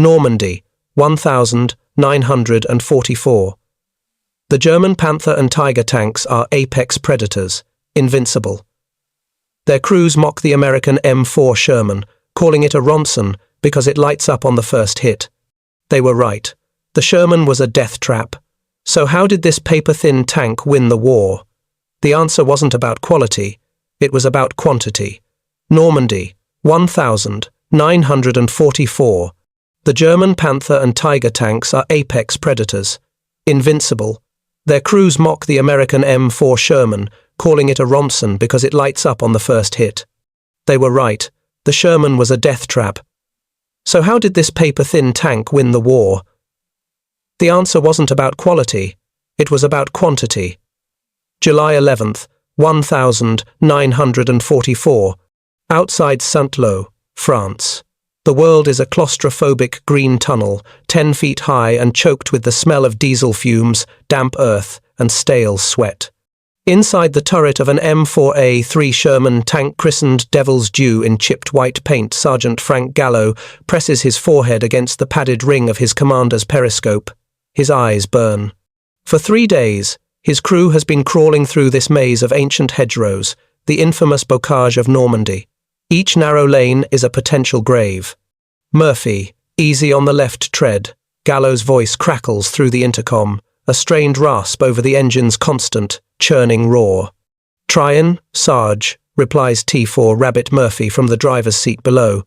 Normandy, 1944. The German Panther and Tiger tanks are apex predators, invincible. Their crews mock the American M4 Sherman, calling it a Ronson because it lights up on the first hit. They were right. The Sherman was a death trap. So how did this paper-thin tank win the war? The answer wasn't about quality, it was about quantity. Normandy, 1944. The German Panther and Tiger tanks are apex predators, invincible. Their crews mock the American M4 Sherman, calling it a Ronson because it lights up on the first hit. They were right. The Sherman was a death trap. So how did this paper-thin tank win the war? The answer wasn't about quality, it was about quantity. July 11th, 1944. Outside Saint-Lô, France. The world is a claustrophobic green tunnel, 10 feet high and choked with the smell of diesel fumes, damp earth, and stale sweat. Inside the turret of an M4A3 Sherman tank christened Devil's Due in chipped white paint, Sergeant Frank Gallo presses his forehead against the padded ring of his commander's periscope. His eyes burn. For 3 days, his crew has been crawling through this maze of ancient hedgerows, the infamous bocage of Normandy. Each narrow lane is a potential grave. Murphy, easy on the left tread. Gallo's voice crackles through the intercom, a strained rasp over the engine's constant, churning roar. "Tryin', Sarge," replies T4 Rabbit Murphy from the driver's seat below.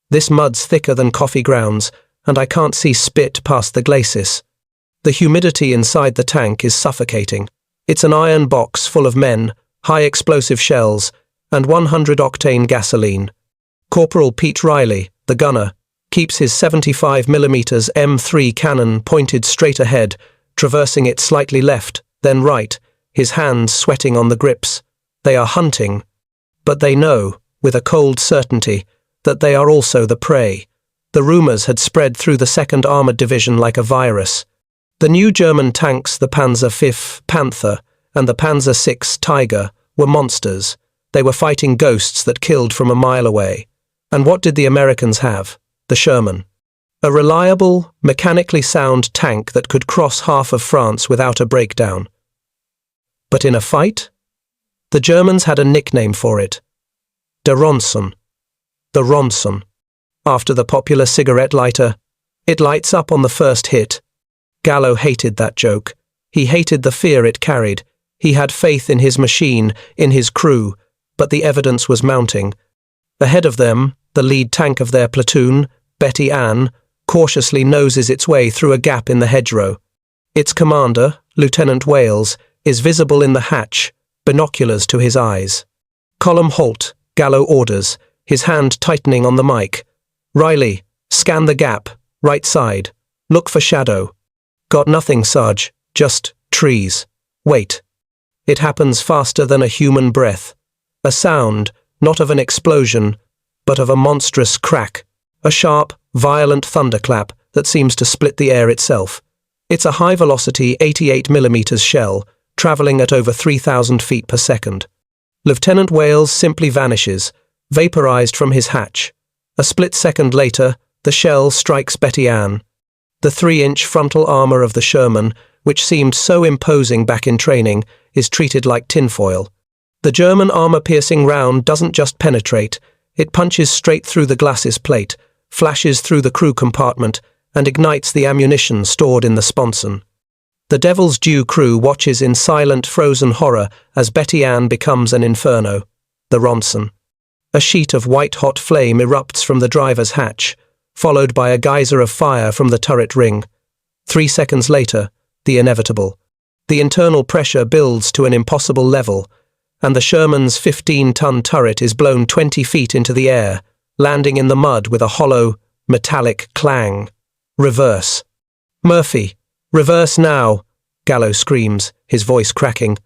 "This mud's thicker than coffee grounds, and I can't see spit past the glacis. The humidity inside the tank is suffocating. It's an iron box full of men, high explosive shells, and 100-octane gasoline. Corporal Pete Riley, the gunner, keeps his 75mm M3 cannon pointed straight ahead, traversing it slightly left, then right, his hands sweating on the grips. They are hunting, but they know, with a cold certainty, that they are also the prey. The rumors had spread through the 2nd Armored Division like a virus. The new German tanks, the Panzer V Panther and the Panzer VI Tiger, were monsters. They were fighting ghosts that killed from a mile away. And what did the Americans have? The Sherman. A reliable, mechanically sound tank that could cross half of France without a breakdown. But in a fight? The Germans had a nickname for it. Der Ronson. The Ronson. After the popular cigarette lighter, it lights up on the first hit. Gallo hated that joke. He hated the fear it carried. He had faith in his machine, in his crew, but the evidence was mounting. Ahead of them, the lead tank of their platoon, Betty Ann, cautiously noses its way through a gap in the hedgerow. Its commander, Lieutenant Wales, is visible in the hatch, binoculars to his eyes. "Column halt," Gallo orders, his hand tightening on the mic. "Riley, scan the gap, right side. Look for shadow." "Got nothing, Sarge, just trees." "Wait." It happens faster than a human breath. A sound, not of an explosion, but of a monstrous crack. A sharp, violent thunderclap that seems to split the air itself. It's a high-velocity 88mm shell, traveling at over 3,000 feet per second. Lieutenant Wales simply vanishes, vaporized from his hatch. A split second later, the shell strikes Betty Ann. The 3-inch frontal armor of the Sherman, which seemed so imposing back in training, is treated like tinfoil. The German armor-piercing round doesn't just penetrate, it punches straight through the glacis plate, flashes through the crew compartment, and ignites the ammunition stored in the sponson. The Devil's Due crew watches in silent, frozen horror as Betty Ann becomes an inferno, the Ronson. A sheet of white-hot flame erupts from the driver's hatch, followed by a geyser of fire from the turret ring. 3 seconds later, the inevitable. The internal pressure builds to an impossible level, and the Sherman's 15-ton turret is blown 20 feet into the air, landing in the mud with a hollow, metallic clang. Reverse. "Murphy, reverse now," Gallo screams, his voice cracking.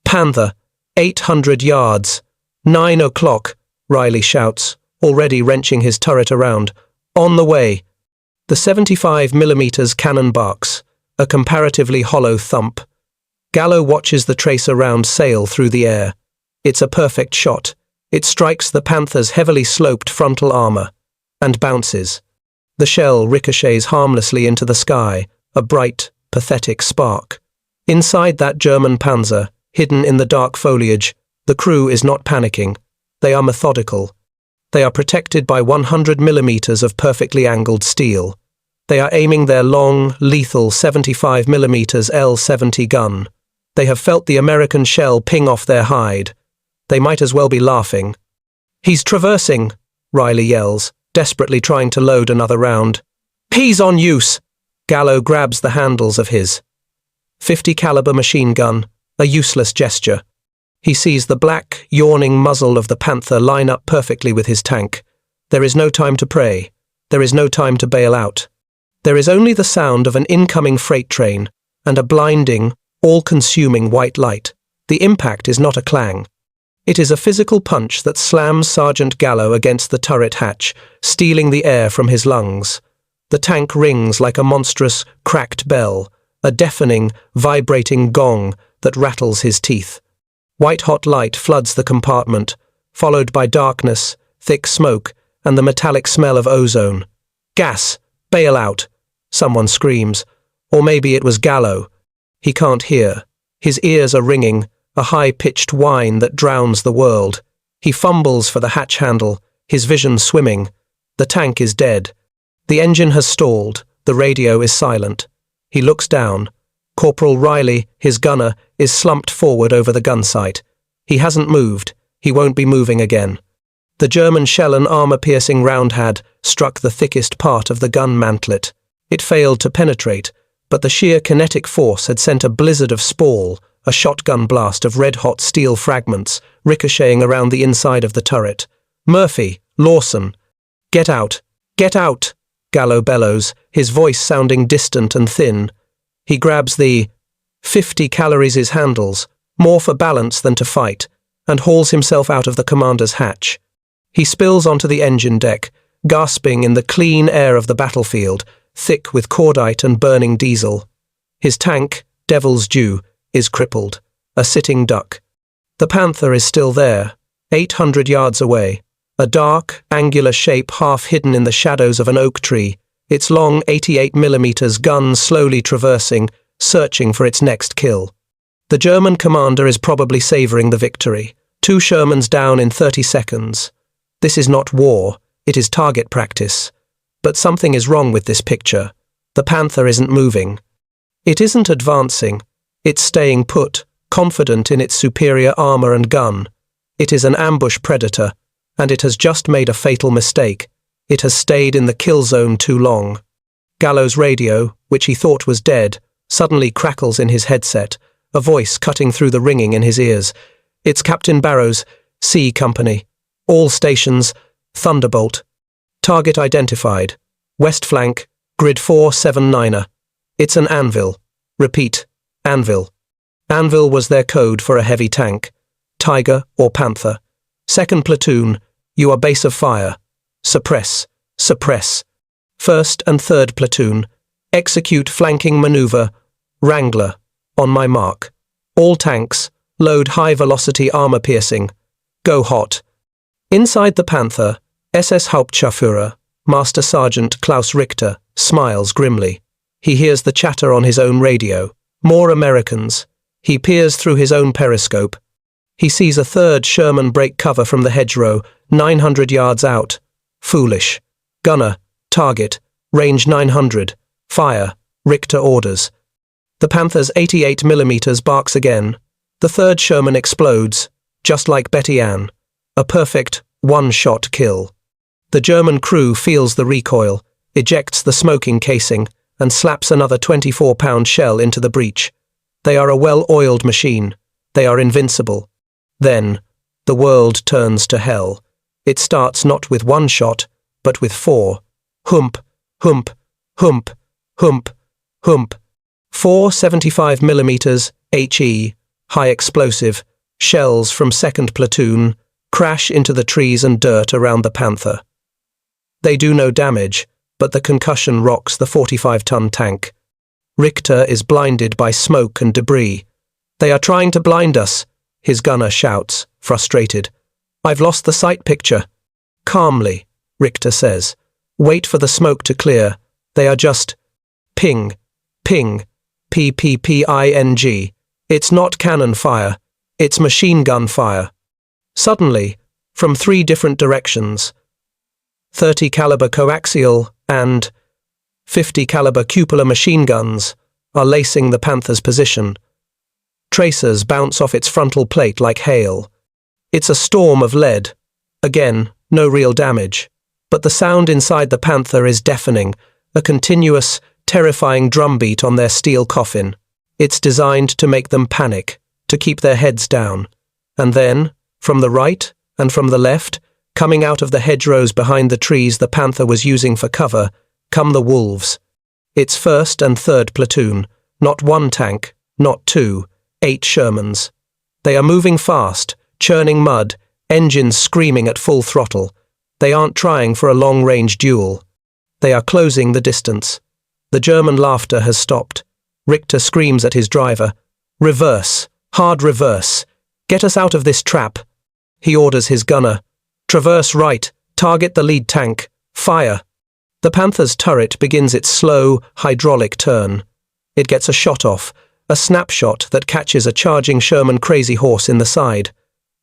"Panther, 800 yards. 9 o'clock, Riley shouts, already wrenching his turret around. "On the way." The 75mm cannon barks, a comparatively hollow thump. Gallo watches the tracer round sail through the air. It's a perfect shot. It strikes the Panther's heavily sloped frontal armor and bounces. The shell ricochets harmlessly into the sky, a bright, pathetic spark. Inside that German Panzer, hidden in the dark foliage, the crew is not panicking. They are methodical. They are protected by 100 millimeters of perfectly angled steel. They are aiming their long, lethal 75 millimeters L-70 gun. They have felt the American shell ping off their hide. They might as well be laughing. "He's traversing," Riley yells, desperately trying to load another round. "He's on use!" Gallo grabs the handles of his .50 caliber machine gun, a useless gesture. He sees the black, yawning muzzle of the Panther line up perfectly with his tank. There is no time to pray. There is no time to bail out. There is only the sound of an incoming freight train and a blinding, all-consuming white light. The impact is not a clang. It is a physical punch that slams Sergeant Gallo against the turret hatch, stealing the air from his lungs. The tank rings like a monstrous, cracked bell, a deafening, vibrating gong that rattles his teeth. White-hot light floods the compartment, followed by darkness, thick smoke, and the metallic smell of ozone. "Gas! Bail out!" someone screams. Or maybe it was Gallo. He can't hear. His ears are ringing, a high-pitched whine that drowns the world. He fumbles for the hatch handle, his vision swimming. The tank is dead. The engine has stalled. The radio is silent. He looks down. Corporal Riley, his gunner, is slumped forward over the gun sight. He hasn't moved. He won't be moving again. The German shell and armor-piercing round had struck the thickest part of the gun mantlet. It failed to penetrate, but the sheer kinetic force had sent a blizzard of spall, a shotgun blast of red-hot steel fragments, ricocheting around the inside of the turret. "Murphy! Lawson! Get out! Get out!" Gallo bellows, his voice sounding distant and thin. He grabs the 50 calories his handles, more for balance than to fight, and hauls himself out of the commander's hatch. He spills onto the engine deck, gasping in the clean air of the battlefield, thick with cordite and burning diesel. His tank, Devil's Due, is crippled, a sitting duck. The Panther is still there, 800 yards away, a dark, angular shape half hidden in the shadows of an oak tree, its long 88 millimeters gun slowly traversing, searching for its next kill. The German commander is probably savoring the victory. 2 Shermans down in 30 seconds. This is not war, it is target practice. But something is wrong with this picture. The Panther isn't moving. It isn't advancing. It's staying put, confident in its superior armor and gun. It is an ambush predator, and it has just made a fatal mistake. It has stayed in the kill zone too long. Gallo's radio, which he thought was dead, suddenly crackles in his headset, a voice cutting through the ringing in his ears. "It's Captain Barrows, C Company. All stations, Thunderbolt. Target identified. West flank, grid 479er. It's an anvil. Repeat, anvil." Anvil was their code for a heavy tank. Tiger or Panther. Second platoon, you are base of fire. Suppress, suppress. First and third platoon, execute flanking maneuver. Wrangler, on my mark. All tanks, load high-velocity armor-piercing. Go hot. Inside the Panther, SS Hauptscharführer, Master Sergeant Klaus Richter, smiles grimly. He hears the chatter on his own radio. More Americans. He peers through his own periscope. He sees a third Sherman break cover from the hedgerow, 900 yards out. Foolish. Gunner, target, range 900. Fire, Richter orders. The Panther's 88 millimeters barks again. The third Sherman explodes, just like Betty Ann. A perfect, one-shot kill. The German crew feels the recoil, ejects the smoking casing, and slaps another 24-pound shell into the breech. They are a well-oiled machine. They are invincible. Then, the world turns to hell. It starts not with one shot, but with 4. Hump, hump, hump, hump, hump. 4 75 millimeters HE, high explosive, shells from 2nd platoon, crash into the trees and dirt around the Panther. They do no damage, but the concussion rocks the 45-ton tank. Richter is blinded by smoke and debris. "They are trying to blind us," his gunner shouts, frustrated. "I've lost the sight picture." "Calmly," Richter says. Wait for the smoke to clear. They are just ping, ping, PPPING. It's not cannon fire. It's machine gun fire. Suddenly, from 3 different directions, 30 caliber coaxial and 50 caliber cupola machine guns are lacing the Panther's position. Tracers bounce off its frontal plate like hail. It's a storm of lead. Again, no real damage. But the sound inside the Panther is deafening, a continuous, terrifying drumbeat on their steel coffin. It's designed to make them panic, to keep their heads down. And then, from the right and from the left, coming out of the hedgerows behind the trees the Panther was using for cover, come the wolves. It's 1st and 3rd platoon, not 1 tank, not 2, 8 Shermans. They are moving fast, churning mud, engines screaming at full throttle. They aren't trying for a long-range duel. They are closing the distance. The German laughter has stopped. Richter screams at his driver. Reverse, hard reverse. Get us out of this trap. He orders his gunner. Traverse right, target the lead tank, fire. The Panther's turret begins its slow, hydraulic turn. It gets a shot off, a snapshot that catches a charging Sherman crazy horse in the side.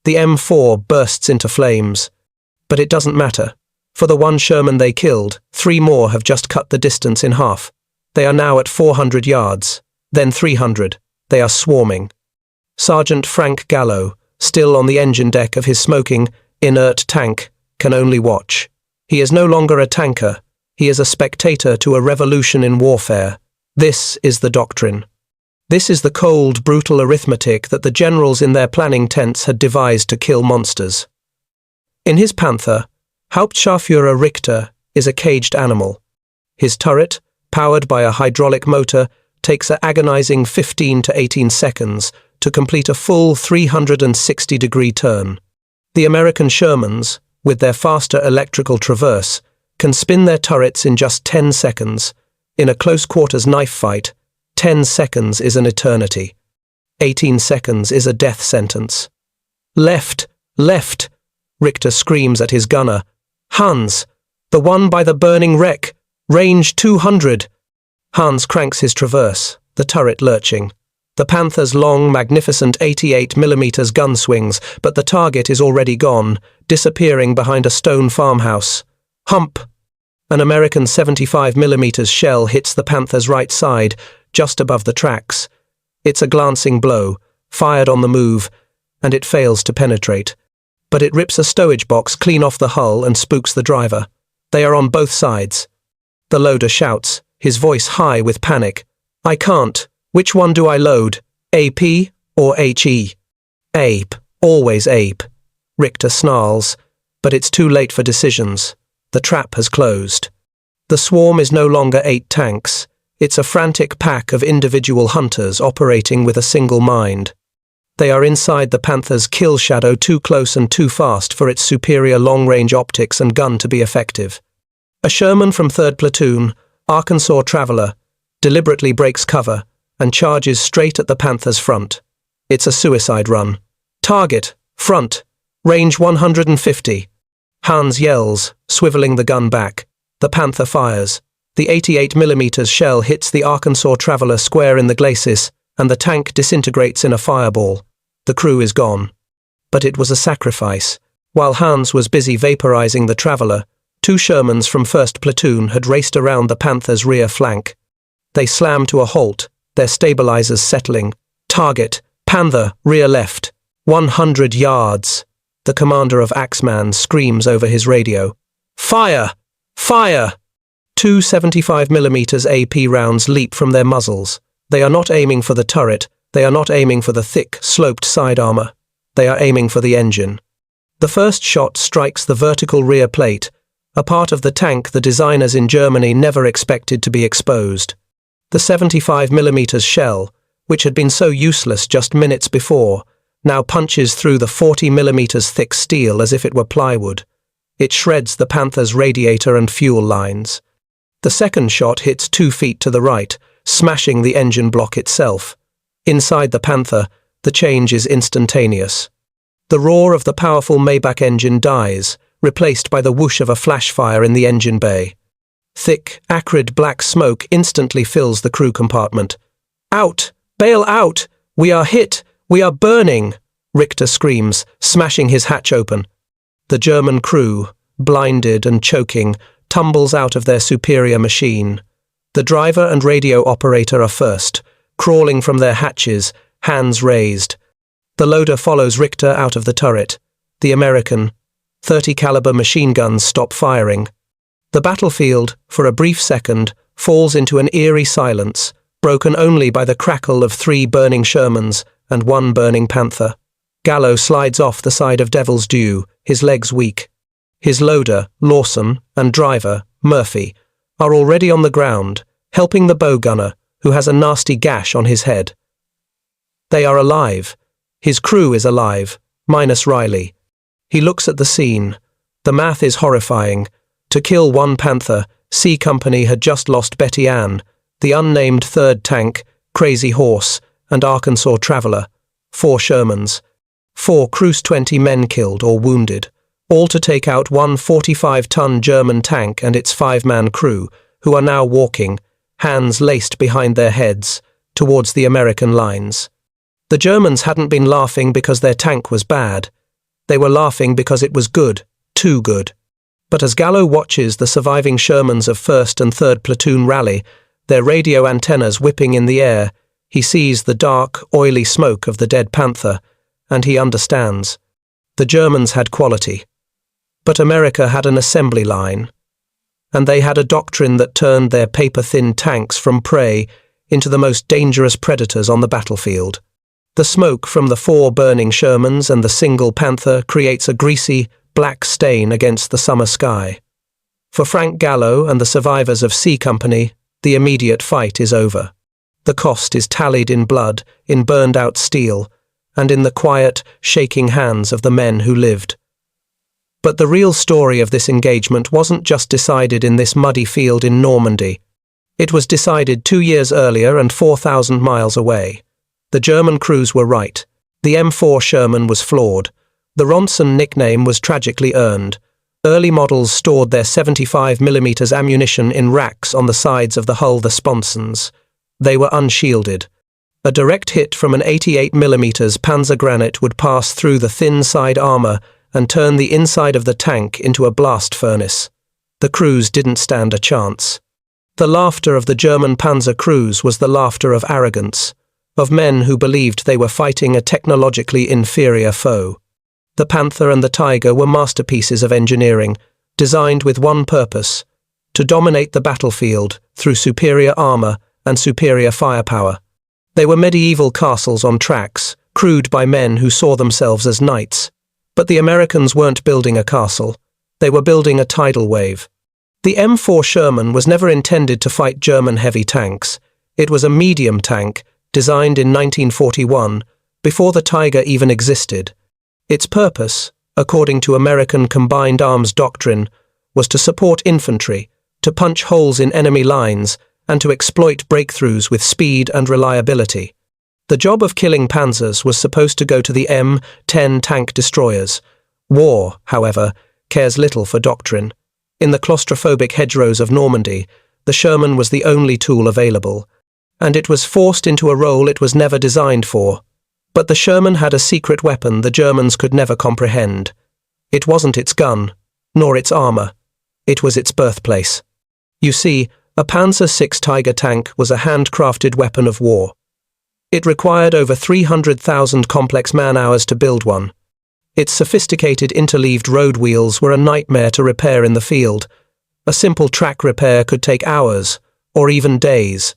The M4 bursts into flames. But it doesn't matter. For the 1 Sherman they killed, 3 more have just cut the distance in half. They are now at 400 yards, then 300. They are swarming. Sergeant Frank Gallo, still on the engine deck of his smoking, inert tank, can only watch. He is no longer a tanker. He is a spectator to a revolution in warfare. This is the doctrine. This is the cold, brutal arithmetic that the generals in their planning tents had devised to kill monsters. In his Panther, Hauptscharführer Richter is a caged animal. His turret, powered by a hydraulic motor, takes an agonizing 15 to 18 seconds to complete a full 360-degree turn. The American Shermans, with their faster electrical traverse, can spin their turrets in just 10 seconds. In a close-quarters knife fight, 10 seconds is an eternity. 18 seconds is a death sentence. Left, left, Richter screams at his gunner. Hans, the one by the burning wreck, range 200. Hans cranks his traverse, the turret lurching. The Panther's long, magnificent 88mm gun swings, but the target is already gone, disappearing behind a stone farmhouse. Hump! An American 75mm shell hits the Panther's right side, just above the tracks. It's a glancing blow, fired on the move, and it fails to penetrate. But it rips a stowage box clean off the hull and spooks the driver. They are on both sides. The loader shouts, his voice high with panic. I can't. Which one do I load? AP or HE? Ape. Always ape. Richter snarls, but it's too late for decisions. The trap has closed. The swarm is no longer 8 tanks. It's a frantic pack of individual hunters operating with a single mind. They are inside the Panther's kill shadow too close and too fast for its superior long-range optics and gun to be effective. A Sherman from 3rd Platoon, Arkansas Traveler, deliberately breaks cover and charges straight at the Panther's front. It's a suicide run. Target, front, range 150. Hans yells, swiveling the gun back. The Panther fires. The 88mm shell hits the Arkansas Traveler square in the glacis, and the tank disintegrates in a fireball. The crew is gone. But it was a sacrifice. While Hans was busy vaporizing the Traveler, 2 Shermans from 1st Platoon had raced around the Panther's rear flank. They slam to a halt, their stabilizers settling. Target, Panther, rear left. 100 yards. The commander of Axeman screams over his radio. Fire! Fire! 2 75mm AP rounds leap from their muzzles. They are not aiming for the turret. They are not aiming for the thick, sloped side armor. They are aiming for the engine. The first shot strikes the vertical rear plate, a part of the tank the designers in Germany never expected to be exposed. The 75mm shell, which had been so useless just minutes before, now punches through the 40mm thick steel as if it were plywood. It shreds the Panther's radiator and fuel lines. The second shot hits 2 feet to the right, smashing the engine block itself. Inside the Panther, the change is instantaneous. The roar of the powerful Maybach engine dies, replaced by the whoosh of a flash fire in the engine bay. Thick, acrid black smoke instantly fills the crew compartment. "Out! Bail out! We are hit! We are burning!" Richter screams, smashing his hatch open. The German crew, blinded and choking, tumbles out of their superior machine. The driver and radio operator are first, crawling from their hatches, hands raised. The loader follows Richter out of the turret. The American .30 caliber machine guns stop firing. The battlefield, for a brief second, falls into an eerie silence, broken only by the crackle of 3 burning Shermans and 1 burning Panther. Gallo slides off the side of Devil's Due, his legs weak. His loader, Lawson, and driver, Murphy, are already on the ground, helping the bow gunner, who has a nasty gash on his head. They are alive. His crew is alive, minus Riley. He looks at the scene. The math is horrifying. To kill 1 Panther, C Company had just lost Betty Ann, the unnamed 3rd Tank, Crazy Horse, and Arkansas Traveler, 4 Shermans, 4 Cruise 20 men killed or wounded, all to take out 1 45-ton German tank and its 5-man crew, who are now walking, hands laced behind their heads, towards the American lines. The Germans hadn't been laughing because their tank was bad. They were laughing because it was good, too good. But as Gallo watches the surviving Shermans of 1st and 3rd Platoon rally, their radio antennas whipping in the air, he sees the dark, oily smoke of the dead Panther, and he understands. The Germans had quality. But America had an assembly line. And they had a doctrine that turned their paper-thin tanks from prey into the most dangerous predators on the battlefield. The smoke from the 4 burning Shermans and the single Panther creates a greasy, black stain against the summer sky. For Frank Gallo and the survivors of C Company, the immediate fight is over. The cost is tallied in blood, in burned-out steel, and in the quiet, shaking hands of the men who lived. But the real story of this engagement wasn't just decided in this muddy field in Normandy. It was decided 2 years earlier and 4,000 miles away. The German crews were right. The M4 Sherman was flawed. The Ronson nickname was tragically earned. Early models stored their 75mm ammunition in racks on the sides of the hull, the sponsons. They were unshielded. A direct hit from an 88mm Panzer granite would pass through the thin side armor and turn the inside of the tank into a blast furnace. The crews didn't stand a chance. The laughter of the German Panzer crews was the laughter of arrogance, of men who believed they were fighting a technologically inferior foe. The Panther and the Tiger were masterpieces of engineering, designed with one purpose: to dominate the battlefield through superior armor and superior firepower. They were medieval castles on tracks, crewed by men who saw themselves as knights. But the Americans weren't building a castle. They were building a tidal wave. The M4 Sherman was never intended to fight German heavy tanks. It was a medium tank, designed in 1941, before the Tiger even existed. Its purpose, according to American combined arms doctrine, was to support infantry, to punch holes in enemy lines, and to exploit breakthroughs with speed and reliability. The job of killing panzers was supposed to go to the M10 tank destroyers. War, however, cares little for doctrine. In the claustrophobic hedgerows of Normandy, the Sherman was the only tool available, and it was forced into a role it was never designed for. But the Sherman had a secret weapon the Germans could never comprehend. It wasn't its gun, nor its armor. It was its birthplace. You see, a Panzer VI Tiger tank was a handcrafted weapon of war. It required over 300,000 complex man-hours to build one. Its sophisticated interleaved road wheels were a nightmare to repair in the field. A simple track repair could take hours, or even days.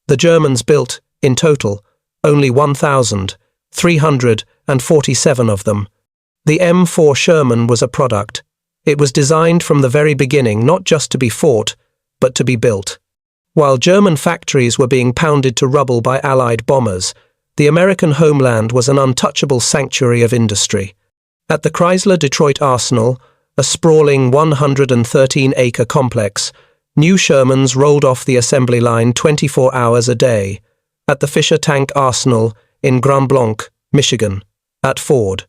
The Germans built, in total, only 1,347 of them. The M4 Sherman was a product. It was designed from the very beginning not just to be fought, but to be built. While German factories were being pounded to rubble by Allied bombers, the American homeland was an untouchable sanctuary of industry. At the Chrysler Detroit Arsenal, a sprawling 113-acre complex, new Shermans rolled off the assembly line 24 hours a day. At the Fisher Tank Arsenal in Grand Blanc, Michigan. At Ford.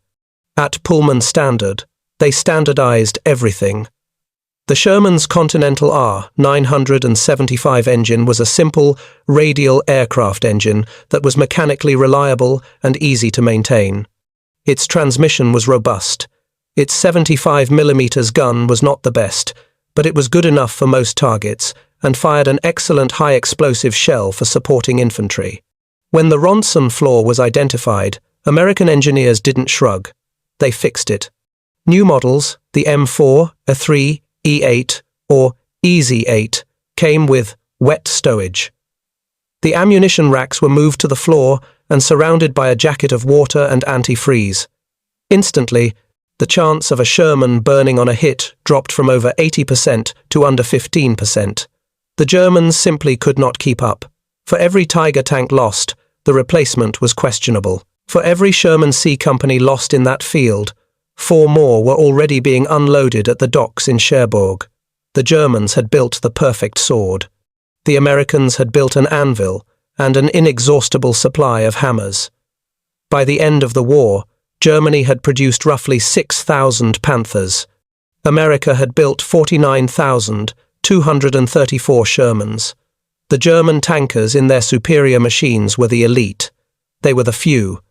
At Pullman Standard, they standardized everything. The Sherman's Continental R-975 engine was a simple, radial aircraft engine that was mechanically reliable and easy to maintain. Its transmission was robust. Its 75mm gun was not the best, but it was good enough for most targets and fired an excellent high-explosive shell for supporting infantry. When the Ronson flaw was identified, American engineers didn't shrug. They fixed it. New models, the M4, A3, E8, or Easy 8, came with wet stowage. The ammunition racks were moved to the floor and surrounded by a jacket of water and antifreeze. Instantly, the chance of a Sherman burning on a hit dropped from over 80% to under 15%. The Germans simply could not keep up. For every Tiger tank lost, the replacement was questionable. For every Sherman C Company lost in that field, 4 more were already being unloaded at the docks in Cherbourg. The Germans had built the perfect sword. The Americans had built an anvil and an inexhaustible supply of hammers. By the end of the war, Germany had produced roughly 6,000 Panthers. America had built 49,234 Shermans. The German tankers in their superior machines were the elite. They were the few.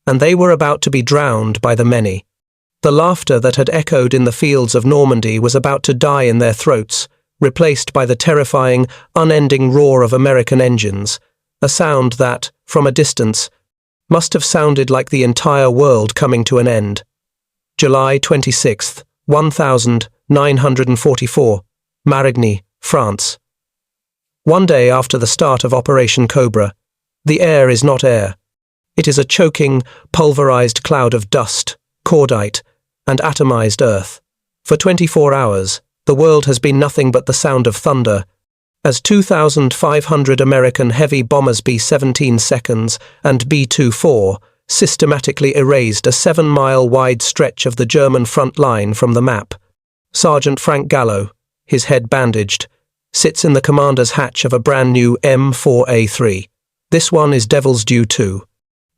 And they were about to be drowned by the many. The laughter that had echoed in the fields of Normandy was about to die in their throats, replaced by the terrifying, unending roar of American engines, a sound that, from a distance, must have sounded like the entire world coming to an end. July 26, 1944, Marigny, France. One day after the start of Operation Cobra, the air is not air. It is a choking, pulverized cloud of dust, cordite, and atomized earth. For 24 hours, the world has been nothing but the sound of thunder, as 2,500 American heavy bombers B-17 seconds and B-24 systematically erased a 7-mile wide stretch of the German front line from the map. Sergeant Frank Gallo, his head bandaged, sits in the commander's hatch of a brand new M4A3. This one is Devil's Due 2.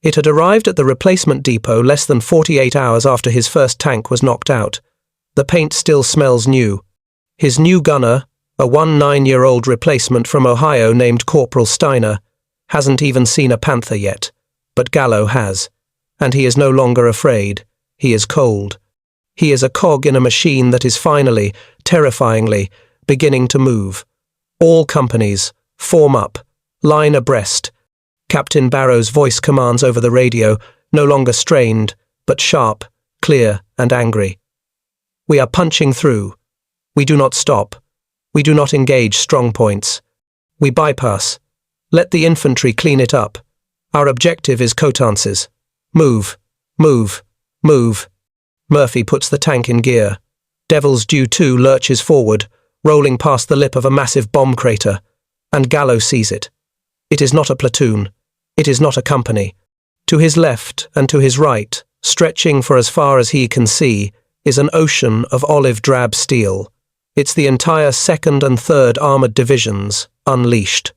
It had arrived at the replacement depot less than 48 hours after his first tank was knocked out. The paint still smells new. His new gunner, a 19-year-old replacement from Ohio named Corporal Steiner, hasn't even seen a Panther yet. But Gallo has. And he is no longer afraid. He is cold. He is a cog in a machine that is finally, terrifyingly, beginning to move. All companies, form up, line abreast. Captain Barrow's voice commands over the radio, no longer strained, but sharp, clear, and angry. We are punching through. We do not stop. We do not engage strong points. We bypass. Let the infantry clean it up. Our objective is Cotances. Move, move, move. Murphy puts the tank in gear. Devil's Due 2 lurches forward, rolling past the lip of a massive bomb crater, and Gallo sees it. It is not a platoon. It is not a company. To his left and to his right, stretching for as far as he can see, is an ocean of olive-drab steel. It's the entire 2nd and 3rd Armoured Divisions, unleashed.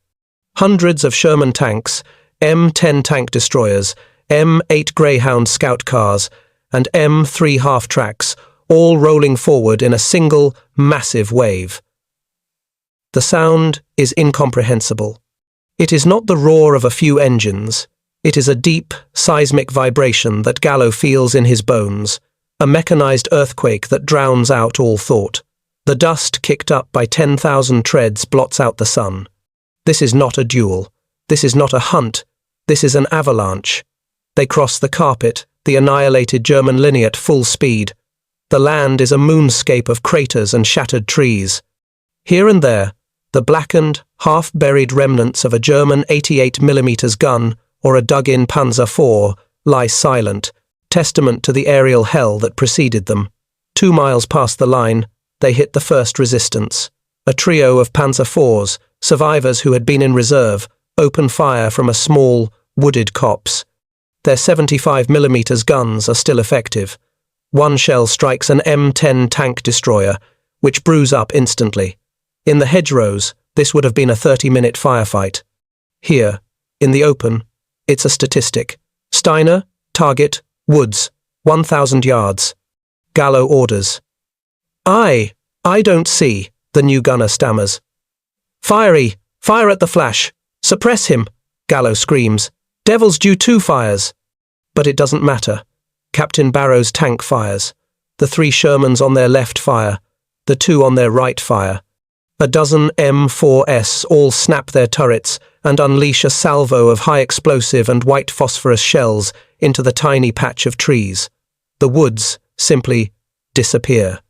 Hundreds of Sherman tanks, M10 tank destroyers, M8 Greyhound scout cars, and M3 half-tracks, all rolling forward in a single, massive wave. The sound is incomprehensible. It is not the roar of a few engines. It is a deep, seismic vibration that Gallo feels in his bones, a mechanized earthquake that drowns out all thought. The dust kicked up by 10,000 treads blots out the sun. This is not a duel. This is not a hunt. This is an avalanche. They cross the carpet, the annihilated German linear at full speed. The land is a moonscape of craters and shattered trees. Here and there, the blackened, half-buried remnants of a German 88mm gun or a dug-in Panzer IV lie silent, testament to the aerial hell that preceded them. 2 miles past the line, they hit the first resistance. A trio of Panzer IVs, survivors who had been in reserve, open fire from a small, wooded copse. Their 75mm guns are still effective. One shell strikes an M10 tank destroyer, which brews up instantly. In the hedgerows, this would have been a 30-minute firefight. Here, in the open, it's a statistic. Steiner, target, woods, 1,000 yards. Gallo orders. Aye, I don't see, the new gunner stammers. Fiery! Fire at the flash! Suppress him! Gallo screams. Devil's due 2 fires. But it doesn't matter. Captain Barrow's tank fires. The 3 Shermans on their left fire. The 2 on their right fire. A dozen M4s all snap their turrets and unleash a salvo of high explosive and white phosphorus shells into the tiny patch of trees. The woods simply disappear.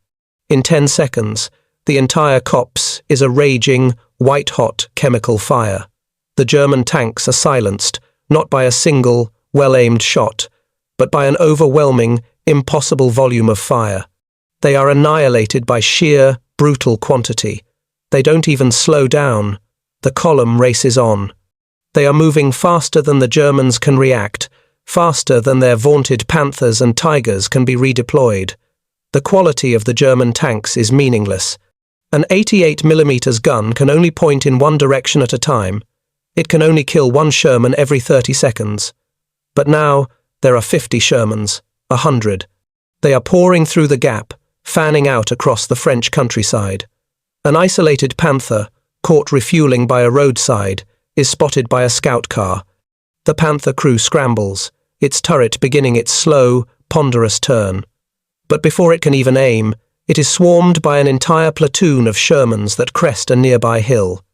In 10 seconds, the entire copse is a raging, white-hot chemical fire. The German tanks are silenced, not by a single, well-aimed shot, but by an overwhelming, impossible volume of fire. They are annihilated by sheer, brutal quantity. They don't even slow down. The column races on. They are moving faster than the Germans can react, faster than their vaunted Panthers and Tigers can be redeployed. The quality of the German tanks is meaningless. An 88mm gun can only point in one direction at a time. It can only kill 1 Sherman every 30 seconds. But now, there are 50 Shermans, 100. They are pouring through the gap, fanning out across the French countryside. An isolated Panther, caught refueling by a roadside, is spotted by a scout car. The Panther crew scrambles, its turret beginning its slow, ponderous turn. But before it can even aim, it is swarmed by an entire platoon of Shermans that crest a nearby hill.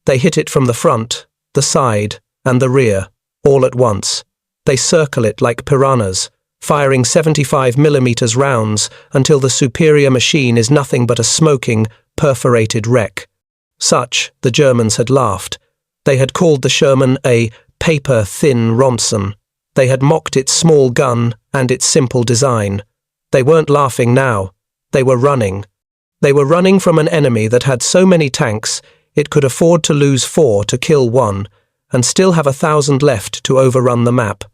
They hit it from the front, the side, and the rear, all at once. They circle it like piranhas, firing 75mm rounds until the superior machine is nothing but a smoking, perforated wreck. Such, the Germans had laughed. They had called the Sherman a paper-thin Ronson. They had mocked its small gun and its simple design. They weren't laughing now. They were running. They were running from an enemy that had so many tanks it could afford to lose 4 to kill 1, and still have 1,000 left to overrun the map.